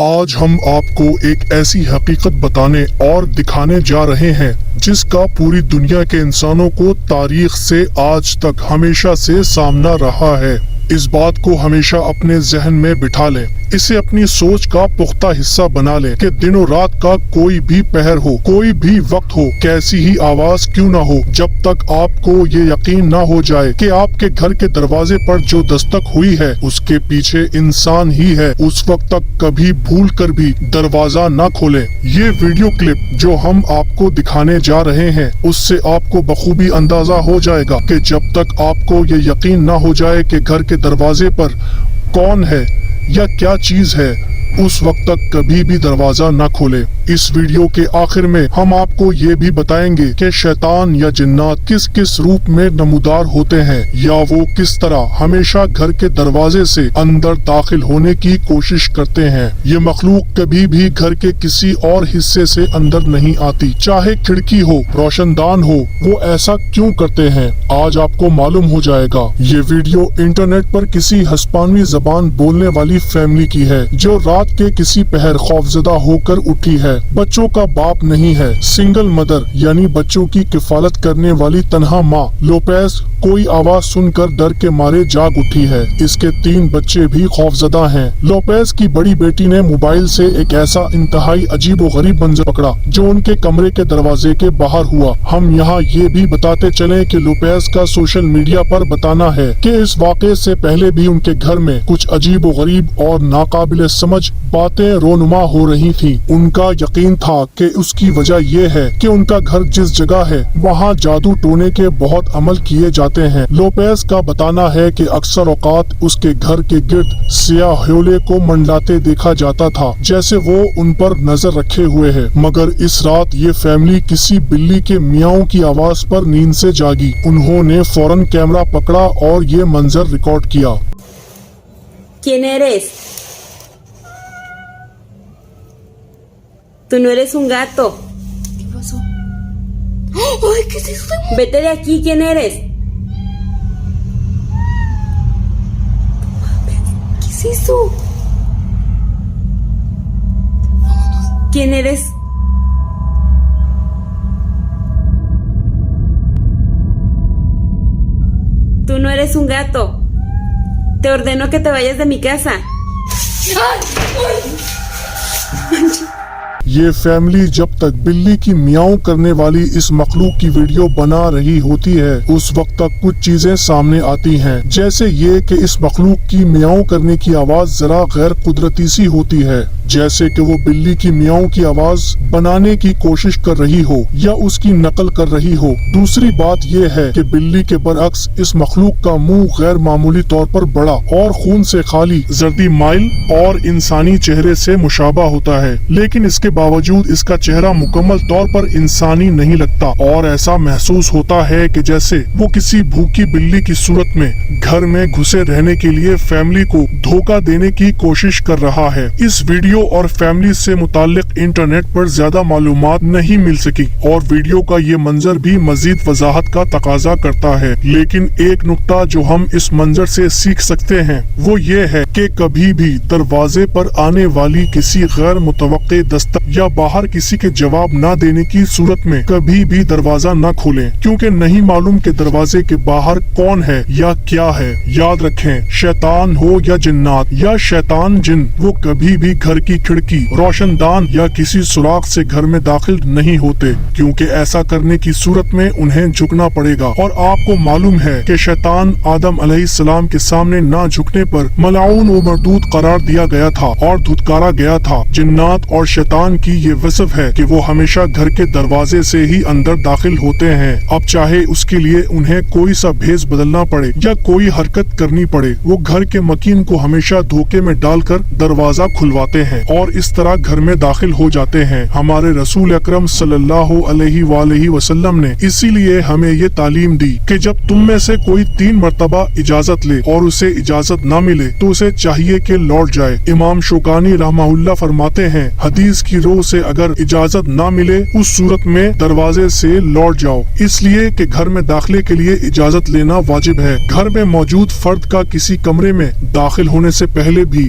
آج ہم آپ کو ایک ایسی حقیقت بتانے اور دکھانے جا رہے ہیں جس کا پوری دنیا کے انسانوں کو تاریخ سے آج تک ہمیشہ سے سامنا رہا ہے۔ اس بات کو ہمیشہ اپنے ذہن میں بٹھا لیں، اسے اپنی سوچ کا پختہ حصہ بنا لیں کہ دن و رات کا کوئی بھی پہر ہو، کوئی بھی وقت ہو، کیسی ہی آواز کیوں نہ ہو، جب تک آپ کو یہ یقین نہ ہو جائے کہ آپ کے گھر کے دروازے پر جو دستک ہوئی ہے اس کے پیچھے انسان ہی ہے، اس وقت تک کبھی بھول کر بھی دروازہ نہ کھولیں۔ یہ ویڈیو کلپ جو ہم آپ کو دکھانے جا رہے ہیں اس سے آپ کو بخوبی اندازہ ہو جائے گا کہ جب تک آپ کو یہ یقین نہ ہو جائے کہ گھر کے دروازے پر کون ہے یا کیا چیز ہے، اس وقت تک کبھی بھی دروازہ نہ کھولے۔ اس ویڈیو کے آخر میں ہم آپ کو یہ بھی بتائیں گے کہ شیطان یا جنات کس کس روپ میں نمودار ہوتے ہیں یا وہ کس طرح ہمیشہ گھر کے دروازے سے اندر داخل ہونے کی کوشش کرتے ہیں۔ یہ مخلوق کبھی بھی گھر کے کسی اور حصے سے اندر نہیں آتی، چاہے کھڑکی ہو، روشن دان ہو۔ وہ ایسا کیوں کرتے ہیں آج آپ کو معلوم ہو جائے گا۔ یہ ویڈیو انٹرنیٹ پر کسی ہسپانوی زبان بولنے والی فیملی کی ہے جو رات کے کسی پہر خوفزدہ ہو کر اٹھی ہے۔ بچوں کا باپ نہیں ہے، سنگل مدر یعنی بچوں کی کفالت کرنے والی تنہا ماں لوپیز کوئی آواز سن کر ڈر کے مارے جاگ اٹھی ہے۔ اس کے 3 بچے بھی خوفزدہ ہیں۔ لوپیز کی بڑی بیٹی نے موبائل سے ایک ایسا انتہائی عجیب و غریب منظر پکڑا جو ان کے کمرے کے دروازے کے باہر ہوا۔ ہم یہاں یہ بھی بتاتے چلیں کہ لوپیز کا سوشل میڈیا پر بتانا ہے کہ اس واقعے سے پہلے بھی ان کے گھر میں کچھ عجیب و غریب اور ناقابل سمجھ باتیں رونما ہو رہی تھیں۔ ان کا یقین تھا کہ اس کی وجہ یہ ہے کہ ان کا گھر جس جگہ ہے وہاں جادو ٹونے کے بہت عمل کیے جاتے ہیں۔ لوپیز کا بتانا ہے کہ اکثر اوقات اس کے گھر کے گرد سیاہ ہیولے کو منڈلاتے دیکھا جاتا تھا جیسے وہ ان پر نظر رکھے ہوئے ہے، مگر اس رات یہ فیملی کسی بلی کے میاؤں کی آواز پر نیند سے جاگی۔ انہوں نے فوراً کیمرہ پکڑا اور یہ منظر ریکارڈ کیا۔ ¿Quién eres? Tú no eres un gato. ¿Qué pasó? ¡Ay, qué es esto! Vete de aquí, ¿quién eres? ¿Qué es eso? ¿Quién eres? Tú no eres un gato. Te ordeno que te vayas de mi casa. یہ family جب تک بلی کی میاؤں کرنے والی اس مخلوق کی video بنا رہی ہوتی ہے اس وقت تک کچھ چیزیں سامنے آتی ہیں، جیسے یہ کہ اس مخلوق کی میاؤں کرنے کی آواز ذرا غیر قدرتی سی ہوتی ہے، جیسے کہ وہ بلی کی میاؤں کی آواز بنانے کی کوشش کر رہی ہو یا اس کی نقل کر رہی ہو۔ دوسری بات یہ ہے کہ بلی کے برعکس اس مخلوق کا منہ غیر معمولی طور پر بڑا اور خون سے خالی زردی مائل اور انسانی چہرے سے مشابہ ہوتا ہے، لیکن اس کے باوجود اس کا چہرہ مکمل طور پر انسانی نہیں لگتا اور ایسا محسوس ہوتا ہے کہ جیسے وہ کسی بھوکی بلی کی صورت میں گھر میں گھسے رہنے کے لیے فیملی کو دھوکہ دینے کی کوشش کر رہا ہے۔ اس ویڈیو اور فیملی سے متعلق انٹرنیٹ پر زیادہ معلومات نہیں مل سکی اور ویڈیو کا یہ منظر بھی مزید وضاحت کا تقاضا کرتا ہے، لیکن ایک نقطہ جو ہم اس منظر سے سیکھ سکتے ہیں وہ یہ ہے کہ کبھی بھی دروازے پر آنے والی کسی غیر متوقع دستک یا باہر کسی کے جواب نہ دینے کی صورت میں کبھی بھی دروازہ نہ کھولیں، کیونکہ نہیں معلوم کہ دروازے کے باہر کون ہے یا کیا ہے۔ یاد رکھیں، شیطان ہو یا جنات یا شیطان جن، وہ کبھی بھی گھر کی کھڑکی، روشن دان یا کسی سوراخ سے گھر میں داخل نہیں ہوتے، کیونکہ ایسا کرنے کی صورت میں انہیں جھکنا پڑے گا، اور آپ کو معلوم ہے کہ شیطان آدم علیہ السلام کے سامنے نہ جھکنے پر ملعون و مردود قرار دیا گیا تھا اور دھتکارا گیا تھا۔ جنات اور شیطان کی یہ وصف ہے کہ وہ ہمیشہ گھر کے دروازے سے ہی اندر داخل ہوتے ہیں، اب چاہے اس کے لیے انہیں کوئی سا بھیس بدلنا پڑے یا کوئی حرکت کرنی پڑے، وہ گھر کے مکین کو ہمیشہ دھوکے میں ڈال کر دروازہ کھلواتے ہیں اور اس طرح گھر میں داخل ہو جاتے ہیں۔ ہمارے رسول اکرم صلی اللہ علیہ وآلہ وسلم نے اسی لیے ہمیں یہ تعلیم دی کہ جب تم میں سے کوئی 3 مرتبہ اجازت لے اور اسے اجازت نہ ملے تو اسے چاہیے کہ لوٹ جائے۔ امام شوکانی رحمہ اللہ فرماتے ہیں، حدیث کی روح سے اگر اجازت نہ ملے اس صورت میں دروازے سے لوٹ جاؤ، اس لیے کہ گھر میں داخلے کے لیے اجازت لینا واجب ہے۔ گھر میں موجود فرد کا کسی کمرے میں داخل ہونے سے پہلے بھی